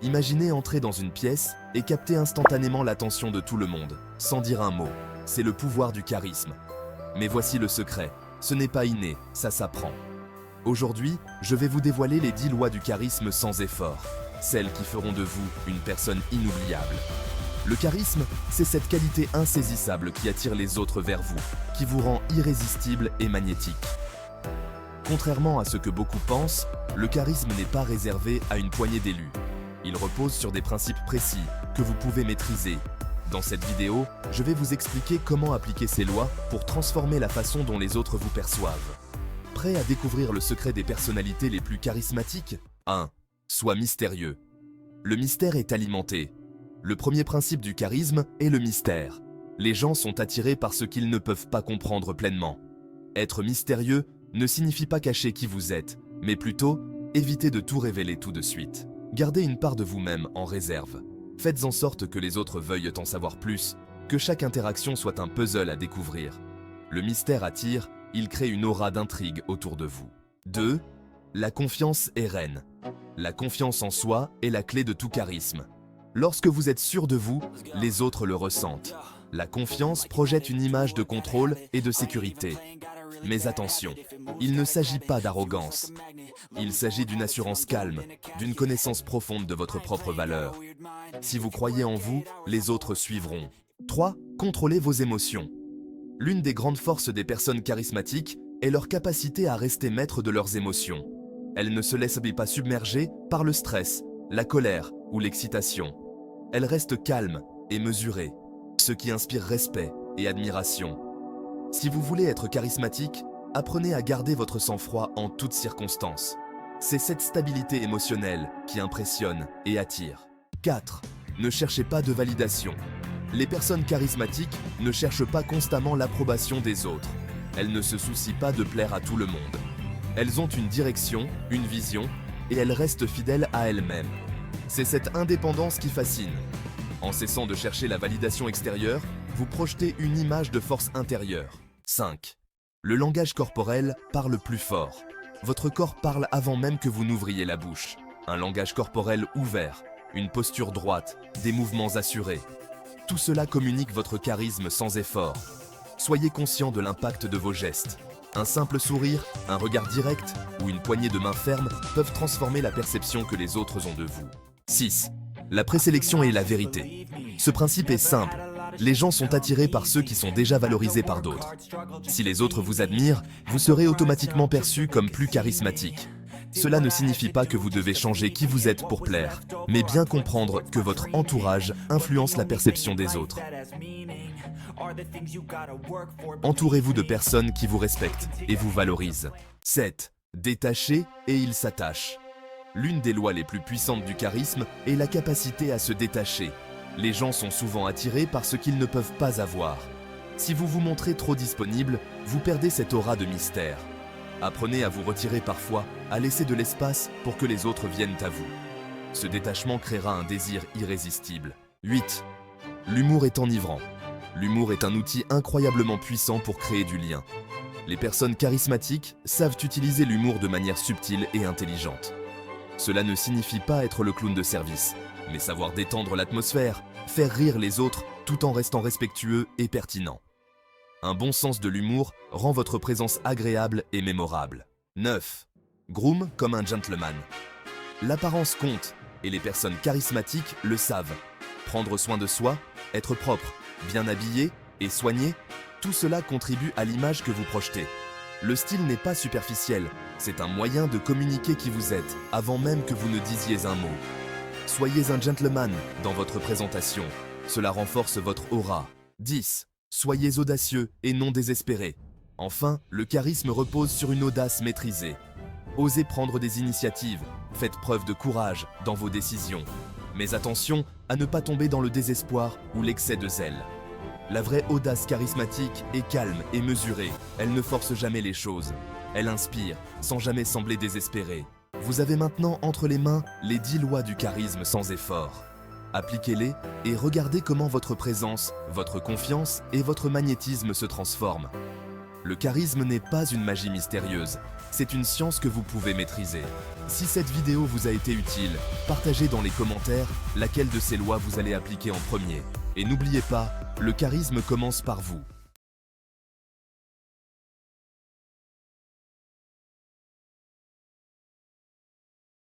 Imaginez entrer dans une pièce et capter instantanément l'attention de tout le monde, sans dire un mot. C'est le pouvoir du charisme. Mais voici le secret, ce n'est pas inné, ça s'apprend. Aujourd'hui, je vais vous dévoiler les 10 lois du charisme sans effort, celles qui feront de vous une personne inoubliable. Le charisme, c'est cette qualité insaisissable qui attire les autres vers vous, qui vous rend irrésistible et magnétique. Contrairement à ce que beaucoup pensent, le charisme n'est pas réservé à une poignée d'élus. Il repose sur des principes précis que vous pouvez maîtriser. Dans cette vidéo, je vais vous expliquer comment appliquer ces lois pour transformer la façon dont les autres vous perçoivent. Prêt à découvrir le secret des personnalités les plus charismatiques ? 1. Sois mystérieux. Le mystère est alimenté. Le premier principe du charisme est le mystère. Les gens sont attirés par ce qu'ils ne peuvent pas comprendre pleinement. Être mystérieux ne signifie pas cacher qui vous êtes, mais plutôt éviter de tout révéler tout de suite. Gardez une part de vous-même en réserve. Faites en sorte que les autres veuillent en savoir plus, que chaque interaction soit un puzzle à découvrir. Le mystère attire, il crée une aura d'intrigue autour de vous. 2. La confiance est reine. La confiance en soi est la clé de tout charisme. Lorsque vous êtes sûr de vous, les autres le ressentent. La confiance projette une image de contrôle et de sécurité. Mais attention, il ne s'agit pas d'arrogance. Il s'agit d'une assurance calme, d'une connaissance profonde de votre propre valeur. Si vous croyez en vous, les autres suivront. 3. Contrôlez vos émotions. L'une des grandes forces des personnes charismatiques est leur capacité à rester maître de leurs émotions. Elles ne se laissent pas submerger par le stress, la colère ou l'excitation. Elles restent calmes et mesurées, ce qui inspire respect et admiration. Si vous voulez être charismatique, apprenez à garder votre sang-froid en toutes circonstances. C'est cette stabilité émotionnelle qui impressionne et attire. 4. Ne cherchez pas de validation. Les personnes charismatiques ne cherchent pas constamment l'approbation des autres. Elles ne se soucient pas de plaire à tout le monde. Elles ont une direction, une vision, et elles restent fidèles à elles-mêmes. C'est cette indépendance qui fascine. En cessant de chercher la validation extérieure, vous projetez une image de force intérieure. 5. Le langage corporel parle plus fort. Votre corps parle avant même que vous n'ouvriez la bouche. Un langage corporel ouvert, une posture droite, des mouvements assurés. Tout cela communique votre charisme sans effort. Soyez conscient de l'impact de vos gestes. Un simple sourire, un regard direct ou une poignée de main ferme peuvent transformer la perception que les autres ont de vous. 6. La présélection est la vérité. Ce principe est simple. Les gens sont attirés par ceux qui sont déjà valorisés par d'autres. Si les autres vous admirent, vous serez automatiquement perçu comme plus charismatique. Cela ne signifie pas que vous devez changer qui vous êtes pour plaire, mais bien comprendre que votre entourage influence la perception des autres. Entourez-vous de personnes qui vous respectent et vous valorisent. 7. Détachez et ils s'attachent. L'une des lois les plus puissantes du charisme est la capacité à se détacher. Les gens sont souvent attirés par ce qu'ils ne peuvent pas avoir. Si vous vous montrez trop disponible, vous perdez cette aura de mystère. Apprenez à vous retirer parfois, à laisser de l'espace pour que les autres viennent à vous. Ce détachement créera un désir irrésistible. 8. L'humour est enivrant. L'humour est un outil incroyablement puissant pour créer du lien. Les personnes charismatiques savent utiliser l'humour de manière subtile et intelligente. Cela ne signifie pas être le clown de service, mais savoir détendre l'atmosphère, faire rire les autres tout en restant respectueux et pertinent. Un bon sens de l'humour rend votre présence agréable et mémorable. 9. Groom comme un gentleman. L'apparence compte, et les personnes charismatiques le savent. Prendre soin de soi, être propre, bien habillé et soigné, tout cela contribue à l'image que vous projetez. Le style n'est pas superficiel, c'est un moyen de communiquer qui vous êtes, avant même que vous ne disiez un mot. Soyez un gentleman dans votre présentation, cela renforce votre aura. 10. Soyez audacieux et non désespéré. Enfin, le charisme repose sur une audace maîtrisée. Osez prendre des initiatives, faites preuve de courage dans vos décisions. Mais attention à ne pas tomber dans le désespoir ou l'excès de zèle. La vraie audace charismatique est calme et mesurée, elle ne force jamais les choses. Elle inspire, sans jamais sembler désespérée. Vous avez maintenant entre les mains les 10 lois du charisme sans effort. Appliquez-les et regardez comment votre présence, votre confiance et votre magnétisme se transforment. Le charisme n'est pas une magie mystérieuse, c'est une science que vous pouvez maîtriser. Si cette vidéo vous a été utile, partagez dans les commentaires laquelle de ces lois vous allez appliquer en premier. Et n'oubliez pas, le charisme commence par vous.